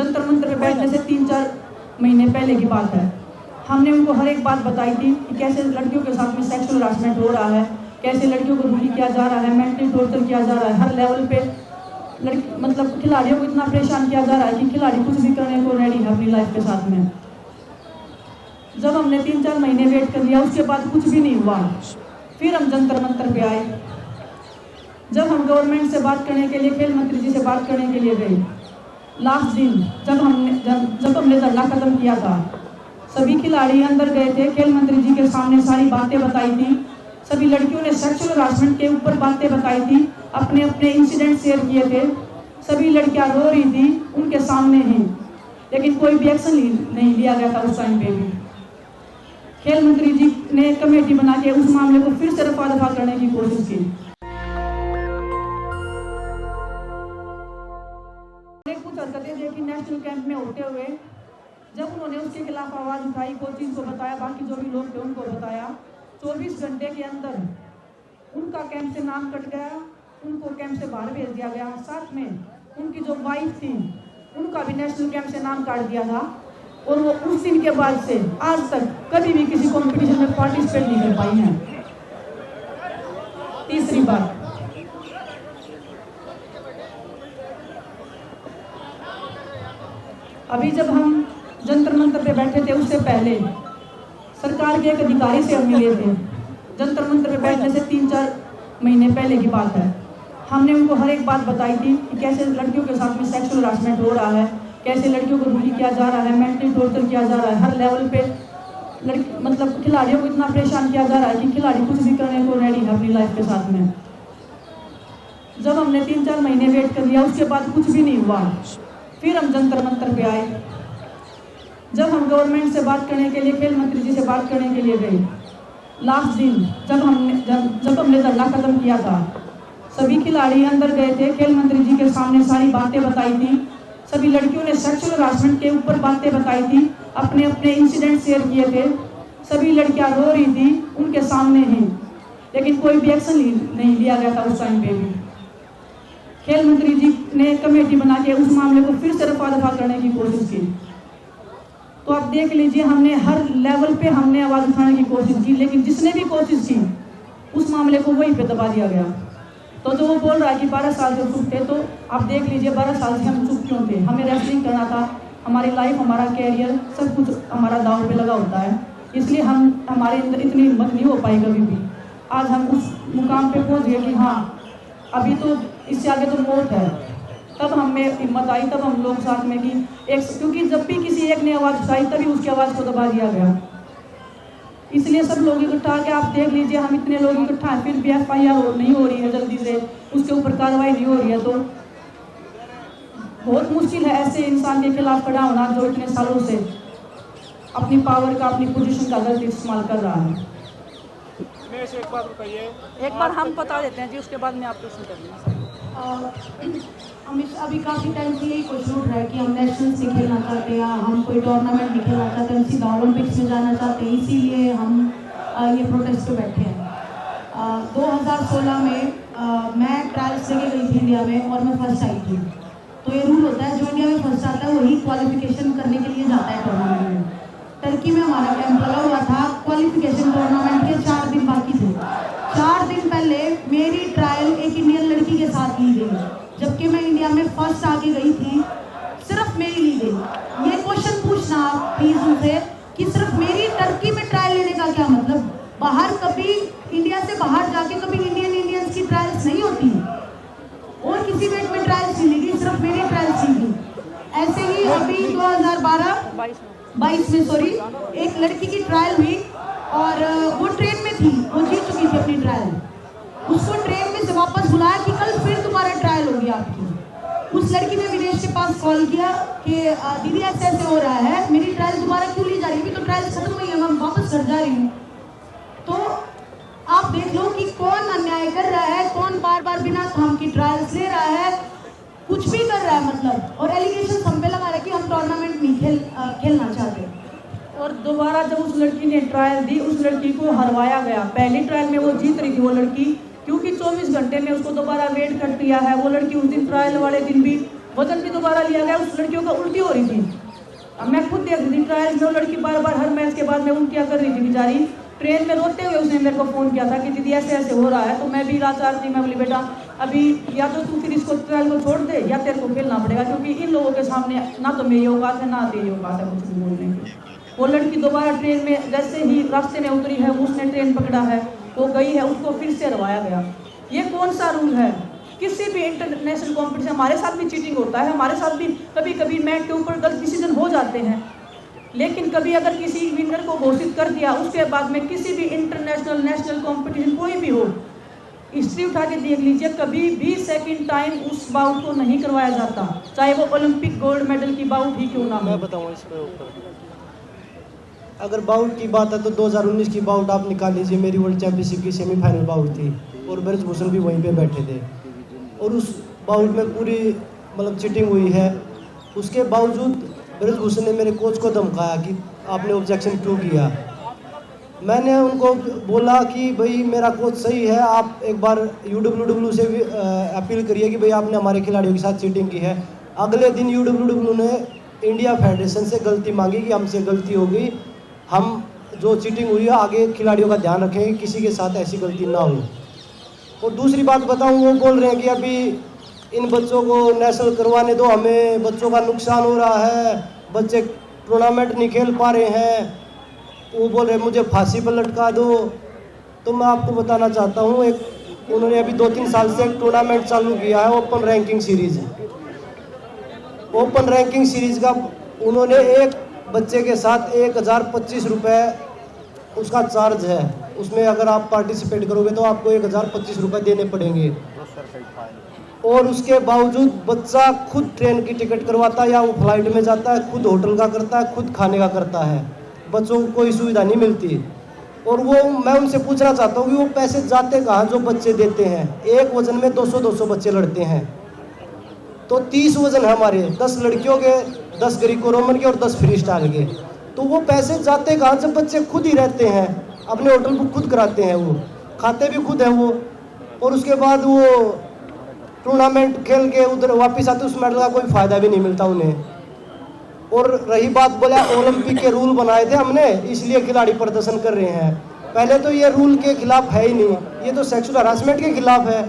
जंतर मंतर पे बैठने से 3-4 महीने पहले की बात है। हमने उनको हर एक बात बताई थी कि कैसे लड़कियों के साथ में सेक्सुअल हरासमेंट हो रहा है, कैसे लड़कियों को बुली किया जा रहा है, मेंटली टॉर्चर किया जा रहा है, हर लेवल पे लड़की मतलब खिलाड़ियों को इतना परेशान किया जा रहा है कि खिलाड़ी कुछ भी करने को रेडी है अपनी लाइफ के साथ में। जब हमने 3-4 महीने वेट कर लिया, उसके बाद कुछ भी नहीं हुआ। फिर हम जंतर मंतर पे आए। जब हम गवर्नमेंट से बात करने के लिए, खेल मंत्री जी से बात करने के लिए गए, लास्ट दिन जब हमने धरना खत्म किया था, सभी खिलाड़ी अंदर गए थे, खेल मंत्री जी के सामने सारी बातें बताई थी। सभी लड़कियों ने सेक्सुअल हरासमेंट के ऊपर बातें बताई थी, अपने अपने इंसिडेंट शेयर किए थे। सभी लड़कियां रो रही थी उनके सामने ही, लेकिन कोई भी एक्शन नहीं लिया गया था उस टाइम पे भी। खेल मंत्री जी ने कमेटी बना के उस मामले को फिर से रफा दफा करने की कोशिश की। कुछ हरकतें देखी नेशनल कैंप में होते हुए, जब उन्होंने उसके खिलाफ आवाज उठाई, कोचिंग को बताया, बाकी जो भी लोग थे उनको बताया, 24 घंटे के अंदर उनका कैंप से नाम कट गया, उनको कैंप से बाहर भेज दिया गया। साथ में उनकी जो वाइफ थी उनका भी नेशनल कैंप से नाम काट दिया था, और वो उस दिन के बाद से आज तक कभी भी किसी कंपटीशन में पार्टिसिपेट नहीं कर पाई हैं। तीसरी बात, अभी जब हम जंतर मंतर पे बैठे थे, उससे पहले सरकार के एक अधिकारी से हम मिले थे। जंतर मंतर पे बैठने से 3-4 महीने पहले की बात है। हमने उनको हर एक बात बताई थी कि कैसे लड़कियों के साथ में सेक्सुअल हरासमेंट हो रहा है, कैसे लड़कियों को बुली किया जा रहा है, मेंटली टॉर्चर किया जा रहा है, हर लेवल पे लड़की मतलब खिलाड़ियों को इतना परेशान किया जा रहा है कि खिलाड़ी कुछ भी करने को रेडी है अपनी लाइफ के साथ में। जब हमने 3-4 महीने वेट कर लिया, उसके बाद कुछ भी नहीं हुआ। फिर हम जंतर मंतर पे आए। जब हम गवर्नमेंट से बात करने के लिए, खेल मंत्री जी से बात करने के लिए गए, लास्ट दिन जब हमने धरना खत्म किया था, सभी खिलाड़ी अंदर गए थे, खेल मंत्री जी के सामने सारी बातें बताई थी। सभी लड़कियों ने सेक्सुअल हरासमेंट के ऊपर बातें बताई थी, अपने अपने इंसिडेंट शेयर किए थे। सभी लड़कियां रो रही थी उनके सामने ही, लेकिन कोई भी एक्शन नहीं लिया गया था उस टाइम पे भी। खेल मंत्री जी ने कमेटी बना के उस मामले को फिर से रफा दफा करने की कोशिश की। तो आप देख लीजिए, हमने हर लेवल पे हमने आवाज उठाने की कोशिश की, लेकिन जिसने भी कोशिश की उस मामले को वहीं पे दबा दिया गया। तो जो वो बोल रहा है कि 12 साल से चुप थे, तो आप देख लीजिए 12 साल से हम चुप क्यों थे। हमें रेसलिंग करना था, हमारी लाइफ, हमारा कैरियर, सब कुछ हमारा दांव पे लगा होता है, इसलिए हमारे अंदर इतनी हिम्मत नहीं हो पाई कभी भी। आज हम उस मुकाम पे पहुंच गए कि हाँ अभी तो इससे आगे तो मौत है। तब हमें हिम्मत आई, तब हम लोग साथ में कि क्योंकि जब भी किसी एक ने आवाज़ उठाई तभी उसकी आवाज़ को दबा दिया गया। इसलिए सब लोग इकट्ठा के आप देख लीजिए, हम इतने लोग इकट्ठा हैं, फिर भी FIR नहीं हो रही है जल्दी से, उसके ऊपर कार्रवाई नहीं हो रही है। तो बहुत मुश्किल है ऐसे इंसान के खिलाफ खड़ा होना जो इतने सालों से अपनी पावर का, अपनी पोजीशन का गलत इस्तेमाल कर रहा है। एक बात बताइए, एक बार हम बता देते हैं जी, उसके बाद मैं आप क्वेश्चन कर लूँगा। अभी काफ़ी टाइम से यही क्वेश्चन उठ रहा है कि हम नेशनल से खेलना चाहते हैं, हम कोई टूर्नामेंट नहीं खेलना चाहते, हम सीधा ओलंपिक्स में जाना चाहते हैं, इसीलिए हम ये प्रोटेस्ट पे बैठे हैं। 2016 में मैं ट्रायल्स लेके गई थी इंडिया में और मैं फर्स्ट आई थी। तो ये रूल होता है, जो इंडिया में फर्स्ट आता है वही क्वालिफिकेशन करने के लिए जाता है टूर्नामेंट में। टर्की में हमारा कैंप लगा हुआ था, क्वालिफिकेशन टूर्नामेंट के 4 दिन बाकी थे। 4 दिन पहले मेरी ट्रायल एक इंडियन लड़की के साथ ली गई, जबकि मैं इंडिया में फर्स्ट आके गई थी, सिर्फ मेरी ली गई। ये क्वेश्चन पूछना प्लीज उनसे कि सिर्फ मेरी टर्की में ट्रायल लेने का क्या मतलब। बाहर कभी इंडिया से बाहर जाके कभी इंडियंस की ट्रायल्स नहीं होती, और किसी वेट में ट्रायल्स नहीं ली गई, सिर्फ मेरी ट्रायल्स ली गई। ऐसे ही अभी 2022 में सॉरी, एक लड़की की ट्रायल हुई और वो ट्रेन में थी, वो जीत चुकी थी अपनी ट्रायल। उसको ट्रेन में से वापस बुलाया कि कल फिर तुम्हारा ट्रायल होगी आपकी। उस लड़की ने विदेश के पास कॉल किया कि दीदी ऐसे ऐसे हो रहा है, मेरी ट्रायल दोबारा क्यों ली जा रही है, अभी तो ट्रायल खत्म हुई है, मैं वापस घर जा रही हूँ। तो आप देख लो कि कौन अन्याय कर रहा है, कौन बार बार बिना काम की ट्रायल्स ले रहा है, कुछ भी कर रहा है मतलब, और एलिगेशन हम पे लगा रहा है कि हम टूर्नामेंट नहीं खेलना चाहते। और दोबारा जब उस लड़की ने ट्रायल दी, उस लड़की को हरवाया गया। पहली ट्रायल में वो जीत रही थी वो लड़की, क्योंकि 24 घंटे में उसको दोबारा वेट कर दिया है। वो लड़की उस दिन ट्रायल वाले दिन भी वजन भी दोबारा लिया गया, उस लड़कियों का उल्टी हो रही थी। अब मैं खुद देख रही थी ट्रायल्स में, वो लड़की बार बार हर मैच के बाद में उल्टियाँ कर रही थी बेचारी। ट्रेन में रोते हुए उसने मेरे को फ़ोन किया था कि दीदी ऐसे ऐसे हो रहा है। तो मैं भी लाचार थी, मैं बोली बेटा अभी या तो तू फिर इसको ट्रायल को छोड़ दे या तेरे को खेलना पड़ेगा, क्योंकि इन लोगों के सामने ना तो मेरी औकात है ना तेरी औकात है कुछ भी बोलने की। वो लड़की दोबारा ट्रेन में जैसे ही रास्ते में उतरी है, उसने ट्रेन पकड़ा है, वो गई है, उसको फिर से रवाया गया। ये कौन सा रूल है? किसी भी इंटरनेशनल कॉम्पिटिशन, हमारे साथ भी चीटिंग होता है, हमारे साथ भी कभी कभी मैच के ऊपर गलत डिसीजन हो जाते हैं, लेकिन कभी अगर किसी विनर को घोषित कर दिया, उसके बाद में किसी भी इंटरनेशनल नेशनल कंपटीशन कोई भी हो, हिस्ट्री उठा के देख लीजिए, कभी भी सेकंड टाइम उस बाउट को नहीं करवाया जाता, चाहे वो ओलंपिक गोल्ड मेडल की बाउट ही क्यों ना हो। मैं बताऊँ इसके ऊपर, अगर बाउट की बात है तो 2019 की बाउट आप निकाल लीजिए। मेरी वर्ल्ड चैंपियनशिप की सेमीफाइनल बाउट थी और ब्रजभूषण भी वहीं पे बैठे थे, और उस बाउट में पूरी मतलब चीटिंग हुई है। उसके बावजूद ब्रजभूषण ने मेरे कोच को धमकाया कि आपने ऑब्जेक्शन क्यों किया। मैंने उनको बोला कि भाई मेरा कोच सही है, आप एक बार UWW से भी अपील करिए कि भाई आपने हमारे खिलाड़ियों के साथ चीटिंग की है। अगले दिन UWW ने इंडिया फेडरेशन से गलती मांगी कि हमसे गलती हो गई, हम जो चीटिंग हुई है आगे खिलाड़ियों का ध्यान रखेंगे, किसी के साथ ऐसी गलती ना हो। और दूसरी बात बताऊं, वो बोल रहे हैं कि अभी इन बच्चों को नेशनल करवाने दो, हमें बच्चों का नुकसान हो रहा है, बच्चे टूर्नामेंट नहीं खेल पा रहे हैं। वो बोल रहे हैं मुझे फांसी पर लटका दो। तो मैं आपको बताना चाहता हूँ, एक उन्होंने अभी 2-3 साल से एक टूर्नामेंट चालू किया है, open ranking series. Open ranking series का उन्होंने एक बच्चे के साथ 1025 रुपये उसका चार्ज है। उसमें अगर आप पार्टिसिपेट करोगे तो आपको 1025 रुपये देने पड़ेंगे। और उसके बावजूद बच्चा खुद ट्रेन की टिकट करवाता है, या वो फ्लाइट में जाता है, खुद होटल का करता है, खुद खाने का करता है, बच्चों को कोई सुविधा नहीं मिलती। और वो मैं उनसे पूछना चाहता हूँ कि वो पैसे जाते कहाँ जो बच्चे देते हैं। एक वजन में 200-200 बच्चे लड़ते हैं, तो 30 वजन है हमारे, 10 लड़कियों के, 10 ग्रीको रोमन के और 10 फ्री स्टाइल के। तो वो पैसे जाते कहाँ जब बच्चे खुद ही रहते हैं, अपने होटल को खुद कराते हैं, वो खाते भी खुद हैं वो, और उसके बाद वो टूर्नामेंट खेल के उधर वापस आते, उस मेडल का कोई फ़ायदा भी नहीं मिलता उन्हें। और रही बात, बोला ओलंपिक के रूल बनाए थे हमने इसलिए खिलाड़ी प्रदर्शन कर रहे हैं। पहले तो ये रूल के खिलाफ है ही नहीं, ये तो सेक्सुअल हरासमेंट के खिलाफ है।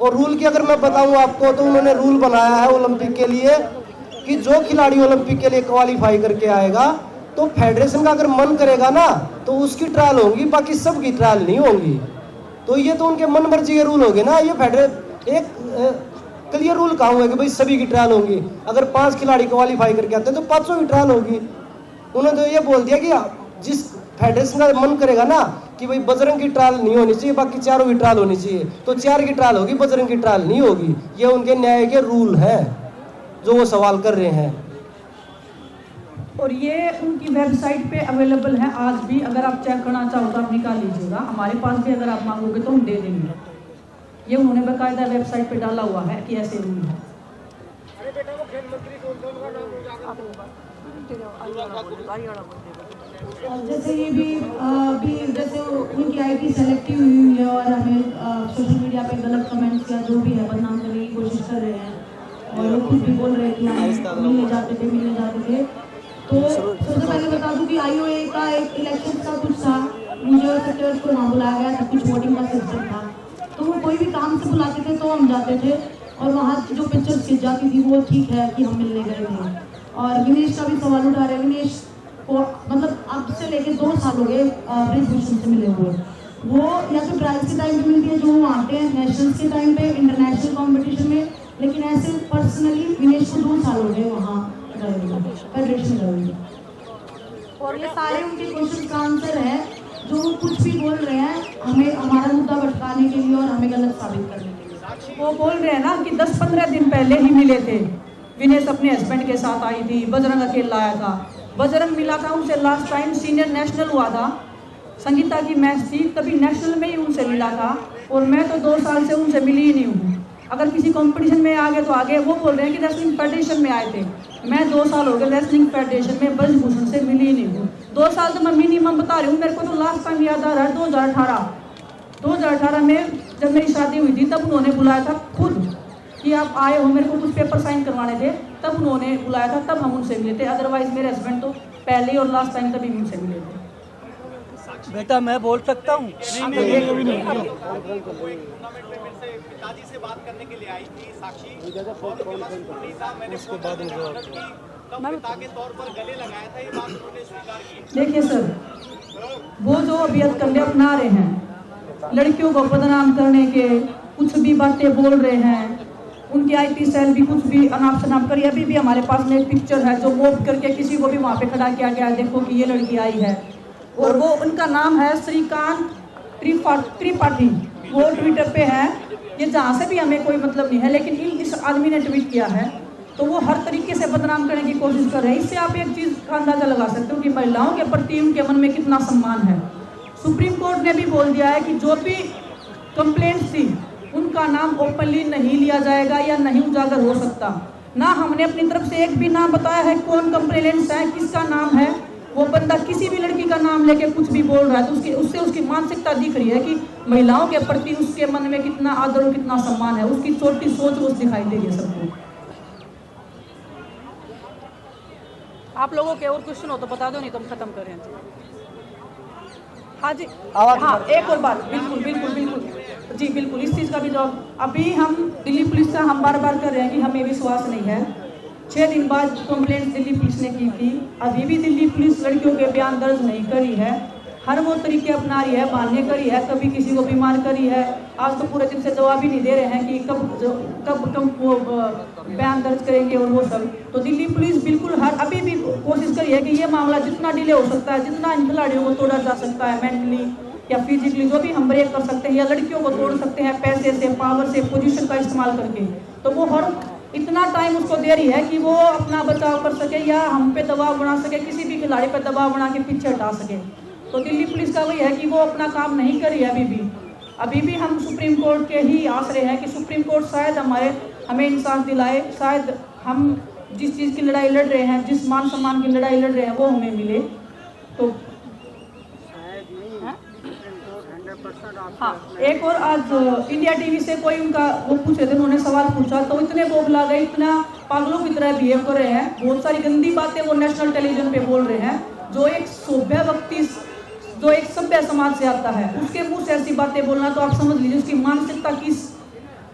और रूल की अगर मैं बताऊं आपको, तो उन्होंने रूल बनाया है ओलंपिक के लिए कि जो खिलाड़ी ओलंपिक के लिए क्वालिफाई करके आएगा, तो फेडरेशन का अगर मन करेगा ना तो उसकी ट्रायल होगी, बाकी सबकी ट्रायल नहीं होंगी। तो ये तो उनके मन मर्जी के रूल हो गए ना। ये एक क्लियर रूल कहाँ हुआ है कि भाई सभी की ट्रायल होंगी। अगर 5 खिलाड़ी क्वालिफाई करके आते हैं तो 500 की ट्रायल होगी। उन्होंने तो ये बोल दिया कि जिस फेडरेशन का मन करेगा ना कि भाई बजरंग की ट्रायल नहीं होनी चाहिए, बाकी चारों की ट्रायल होनी चाहिए, तो 4 की ट्रायल होगी, बजरंग की ट्रायल नहीं होगी। ये उनके न्याय के रूल हैं जो वो सवाल कर रहे हैं। और ये उनकी वेबसाइट पे अवेलेबल है आज भी, अगर आप चेक करना चाहो तो आप निकाल लीजिएगा। हमारे पास भी अगर आप मांगोगे तो हम दे देंगे। ये उन्होंने बाकायदा वेबसाइट पे डाला हुआ है कि ऐसे रूल है। अरे बेटा वो खेल मंत्री कौन था, उनका नाम जैसे ये भी जैसे उनकी आईडी सेलेक्टिव हुई है और हमें सोशल मीडिया पे गलत कमेंट्स या जो भी है बदनाम करने की कोशिश कर रहे हैं, और वो खुद भी बोल रहे हैं कि हम मिलने जाते थे। तो सबसे पहले बता दूं कि IOA का एक इलेक्शन का कुछ था, मुझे सेक्रेटरी को वहाँ बुलाया गया था, कुछ वोटिंग का सिस्टम था, तो वो कोई भी काम से बुलाते थे तो हम जाते थे, और वहाँ जो पिक्चर्स खिंच जाती थी वो ठीक है कि हम मिलने गए थे। और विनेश का भी सवाल उठा रहे हैं, विनेश को मतलब अब से लेके 2 साल हो गए ब्रजभूषण से मिले हुए। वो या तो ट्रायल्स के टाइम पे मिलती है जो वो आते हैं, नेशनल्स के टाइम पे, इंटरनेशनल कॉम्पिटिशन में, लेकिन ऐसे पर्सनली विनेश को 2 साल हो गए वहाँ फेडरेशन गए हुए। और ये सारे उनके क्वेश्चन का आंसर है जो वो कुछ भी बोल रहे हैं हमें हमारा मुद्दा भटकाने के लिए और हमें गलत साबित करने के लिए। वो बोल रहे हैं ना कि 10-15 दिन पहले ही मिले थे। विनेश अपने हस्बैंड के साथ आई थी, बजरंग अकेला आया था। बजरंग मिला था उनसे लास्ट टाइम सीनियर नेशनल हुआ था, संगीता की मैच थी, तभी नेशनल में ही उनसे मिला था। और मैं तो 2 साल से उनसे मिली ही नहीं हूँ। अगर किसी कंपटीशन में आगे तो आगे। वो बोल रहे हैं कि रेसलिंग फेडरेशन में आए थे, मैं 2 साल हो गए रेसलिंग फेडरेशन में ब्रजभूषण से मिली ही नहीं हूँ। 2 साल तो मैं मिनिमम बता रही हूँ। मेरे को तो लास्ट टाइम याद आ रहा है 2018 में जब मेरी शादी हुई थी, तब उन्होंने बुलाया था खुद कि आप आए हो, मेरे को कुछ पेपर साइन करवाने थे, तब उन्होंने बुलाया था, तब हम उनसे मिले थे। अदरवाइज मेरे हस्बैंड तो पहले ही और लास्ट टाइम तभी उनसे मिले थे। बेटा मैं बोल सकता हूँ? पिताजी से बात करने के लिए आई थी साक्षी, और उनके पास फोन नहीं था। मैंने फोन करके मदद की, तब पिता के तौर पर गले लगाया था, ये बात उन्होंने स्वीकार की। देखिए सर, वो जो अभी हथकंडे अपना रहे हैं, लड़कियों को बदनाम करने के, कुछ भी बातें बोल रहे हैं, उनकी आईटी सेल भी कुछ भी अनाप शनाप करी। अभी भी हमारे पास में एक पिक्चर है जो वोट करके किसी को भी वहाँ पे खड़ा किया गया है, देखो कि ये लड़की आई है, और वो उनका नाम है श्रीकांत त्रिपाठी, वो ट्विटर पे है। ये जहाँ से भी हमें कोई मतलब नहीं है, लेकिन इस आदमी ने ट्वीट किया है, तो वो हर तरीके से बदनाम करने की कोशिश कर रहे हैं। इससे आप एक चीज़ का अंदाजा लगा सकते हो कि महिलाओं के प्रति उनके मन में कितना सम्मान है। सुप्रीम कोर्ट ने भी बोल दिया है कि जो भी कंप्लेंट्स थी उनका नाम ओपनली नहीं लिया जाएगा या नहीं उजागर हो सकता। ना हमने अपनी तरफ से एक भी नाम बताया है कौन कंप्लेंट्स है, किसका नाम है। वो बंदा किसी भी लड़की का नाम लेके कुछ भी बोल रहा है तो उससे उसकी मानसिकता दिख रही है कि महिलाओं के प्रति उसके मन में कितना आदर और कितना सम्मान है। उसकी छोटी सोच वो दिखाई दे रही है सबको। आप लोगों के और क्वेश्चन हो तो बता दो, नहीं तो हम खत्म करें। हाँ जी, हाँ एक और बात, बिल्कुल बिल्कुल बिल्कुल जी बिल्कुल, इस चीज़ का भी जवाब अभी हम दिल्ली पुलिस का हम बार बार कर रहे हैं कि हमें विश्वास नहीं है। 6 दिन बाद कंप्लेंट दिल्ली पुलिस ने की थी, अभी भी दिल्ली पुलिस लड़कियों के बयान दर्ज नहीं करी है। हर वो तरीके अपना रही है, बहाने करी है, कभी किसी को बीमार करी है। आज तो पूरे दिन से जवाब ही नहीं दे रहे हैं कि कब वो बयान दर्ज करेंगे और वो सब। तो दिल्ली पुलिस बिल्कुल अभी भी कोशिश करी है कि ये मामला जितना डिले हो सकता है, जितना इन खिलाड़ियों को तोड़ा जा सकता है मेंटली या फिजिकली, जो भी हम ब्रेक कर सकते हैं या लड़कियों को तोड़ सकते हैं पैसे से, पावर से, पोजीशन का इस्तेमाल करके, तो वो हर इतना टाइम उसको दे रही है कि वो अपना बचाव कर सके या हम पे दबाव बना सके, किसी भी खिलाड़ी पर दबाव बना के पीछे हटा सके। तो दिल्ली पुलिस का वही है कि वो अपना काम नहीं करी है अभी भी हम सुप्रीम कोर्ट के ही आसरे हैं कि सुप्रीम कोर्ट शायद हमें इंसाफ दिलाए, शायद हम जिस चीज़ की लड़ाई लड़ रहे हैं, जिस मान सम्मान की लड़ाई लड़ रहे हैं वो हमें मिले। तो हाँ, एक और आज इंडिया टीवी से कोई उनका वो पूछे थे, उन्होंने सवाल पूछा तो इतने बोबला गए, इतना पागलों की तरह बिहेव कर रहे हैं, बहुत सारी गंदी बातें वो नेशनल टेलीविजन पे बोल रहे हैं। जो एक सभ्य व्यक्ति, जो एक सभ्य समाज से आता है, उसके मुंह से ऐसी बातें बोलना, तो आप समझ लीजिए उसकी मानसिकता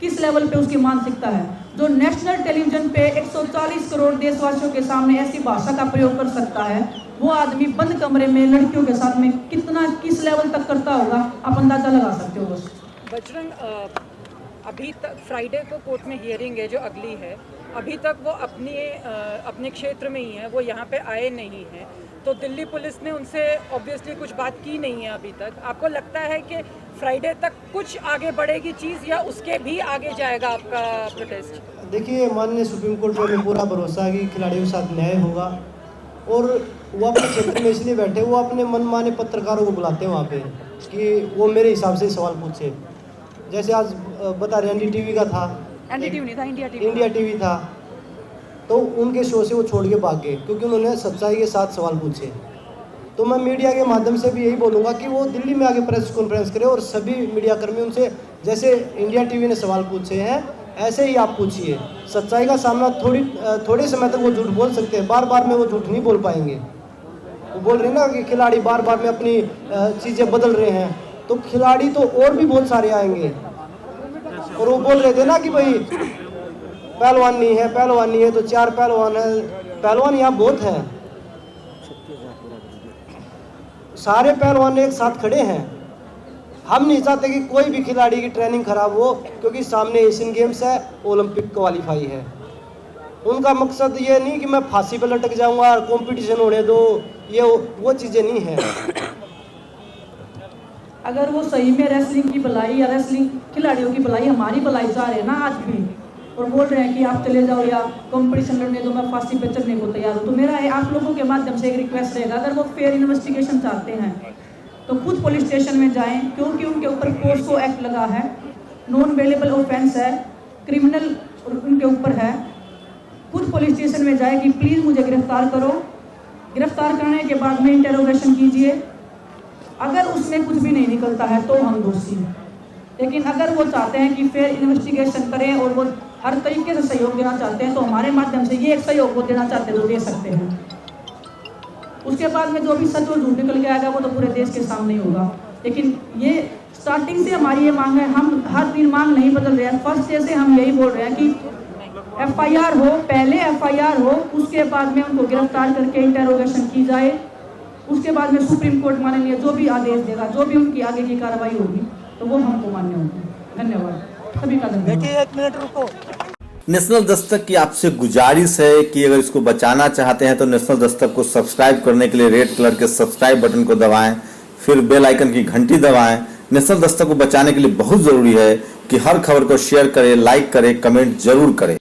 किस लेवल पे उसकी मानसिकता है। जो नेशनल टेलीविजन पे 140 करोड़ देशवासियों के सामने ऐसी भाषा का प्रयोग कर सकता है, वो आदमी बंद कमरे में लड़कियों के साथ में किस लेवल तक करता होगा, आप अंदाजा लगा सकते हो बस। बजरंग, अभी तक फ्राइडे को कोर्ट में हियरिंग है जो अगली है, अभी तक वो अपने क्षेत्र में ही है, वो यहाँ पे आए नहीं हैं, तो दिल्ली पुलिस ने उनसे ऑब्वियसली कुछ बात की नहीं है अभी तक। आपको लगता है कि फ्राइडे तक कुछ आगे बढ़ेगी चीज़ या उसके भी आगे जाएगा आपका प्रोटेस्ट? देखिए, माननीय सुप्रीम कोर्ट पे हमें पूरा भरोसा है कि खिलाड़ियों के साथ न्याय होगा, और वो अपने क्षेत्र में इसलिए बैठे, वो अपने मनमाने पत्रकारों को बुलाते हैं वहाँ पे कि वो मेरे हिसाब से सवाल पूछे। जैसे आज बता रहे NDTV का था, NDTV नहीं था, इंडिया टीवी था, तो उनके शो से वो छोड़ के भाग गए क्योंकि उन्होंने सच्चाई के साथ सवाल पूछे। तो मैं मीडिया के माध्यम से भी यही बोलूँगा कि वो दिल्ली में आके प्रेस कॉन्फ्रेंस करें और सभी मीडिया कर्मी उनसे, जैसे इंडिया टीवी ने सवाल पूछे हैं ऐसे ही आप पूछिए। सच्चाई का सामना थोड़े समय तक वो झूठ बोल सकते हैं, बार बार में वो झूठ नहीं बोल पाएंगे। वो बोल रहे हैं ना कि खिलाड़ी बार बार में अपनी चीज़ें बदल रहे हैं, तो खिलाड़ी तो और भी बहुत सारे आएंगे। और वो बोल रहे थे ना कि भाई पहलवान नहीं है तो 4 पहलवान है, पहलवान यहाँ बहुत हैं, सारे पहलवान एक साथ खड़े हैं। हम नहीं चाहते कि कोई भी खिलाड़ी की ट्रेनिंग खराब हो, क्योंकि सामने एशियन गेम्स है, ओलंपिक क्वालिफाई है। उनका मकसद ये नहीं कि मैं फांसी पर लटक जाऊंगा, कंपटीशन होने दो, ये वो चीज़ें नहीं है। अगर वो सही में रेसलिंग की भलाई या रेसलिंग खिलाड़ियों की भलाई, हमारी भलाई चाह रहे हैं ना आज भी, और बोल रहे हैं कि आप चले जाओ या कंपटीशन लड़ने दो, मैं फांसी पे चढ़ने को तैयार हूँ, तो मेरा आप लोगों के माध्यम से एक रिक्वेस्ट रहेगा, अगर वो फेयर इन्वेस्टिगेशन चाहते हैं तो खुद पुलिस स्टेशन में जाएं, क्योंकि उनके ऊपर पोस्को एक्ट लगा है, नॉन वेलेबल ऑफेंस है, क्रिमिनल उनके ऊपर है। खुद पुलिस स्टेशन में जाए कि प्लीज़ मुझे गिरफ्तार करो, गिरफ्तार करने के बाद में इंटेरोगेशन कीजिए। अगर उसमें कुछ भी नहीं निकलता है तो हम दोषी हैं, लेकिन अगर वो चाहते हैं कि फेयर इन्वेस्टिगेशन करें और वो हर तरीके से सहयोग देना चाहते हैं, तो हमारे माध्यम से ये एक सहयोग वो देना चाहते हैं तो दे सकते हैं। उसके बाद में जो भी सच और झूठ निकल के आएगा वो तो पूरे देश के सामने ही होगा। लेकिन ये स्टार्टिंग से हमारी ये मांग है, हम हर दिन मांग नहीं बदल रहे हैं। फर्स्ट डे से हम यही बोल रहे हैं कि FIR हो, पहले FIR हो, उसके बाद में उनको गिरफ्तार करके इंटेरोगेशन की जाए, उसके बाद में सुप्रीम कोर्ट माननीय जो भी आदेश देगा, जो भी उनकी आगे की कार्रवाई होगी तो वो हमको मान्य होगी। धन्यवाद सभी का। धन्यवाद। बेटी एक मिनट रुको। नेशनल दस्तक की आपसे गुजारिश है कि अगर इसको बचाना चाहते हैं तो नेशनल दस्तक को सब्सक्राइब करने के लिए रेड कलर के सब्सक्राइब बटन को दबाएं, फिर बेल आइकन की घंटी दबाएं। नेशनल दस्तक को बचाने के लिए बहुत जरूरी है कि हर खबर को शेयर करें, लाइक करें, कमेंट जरूर करें।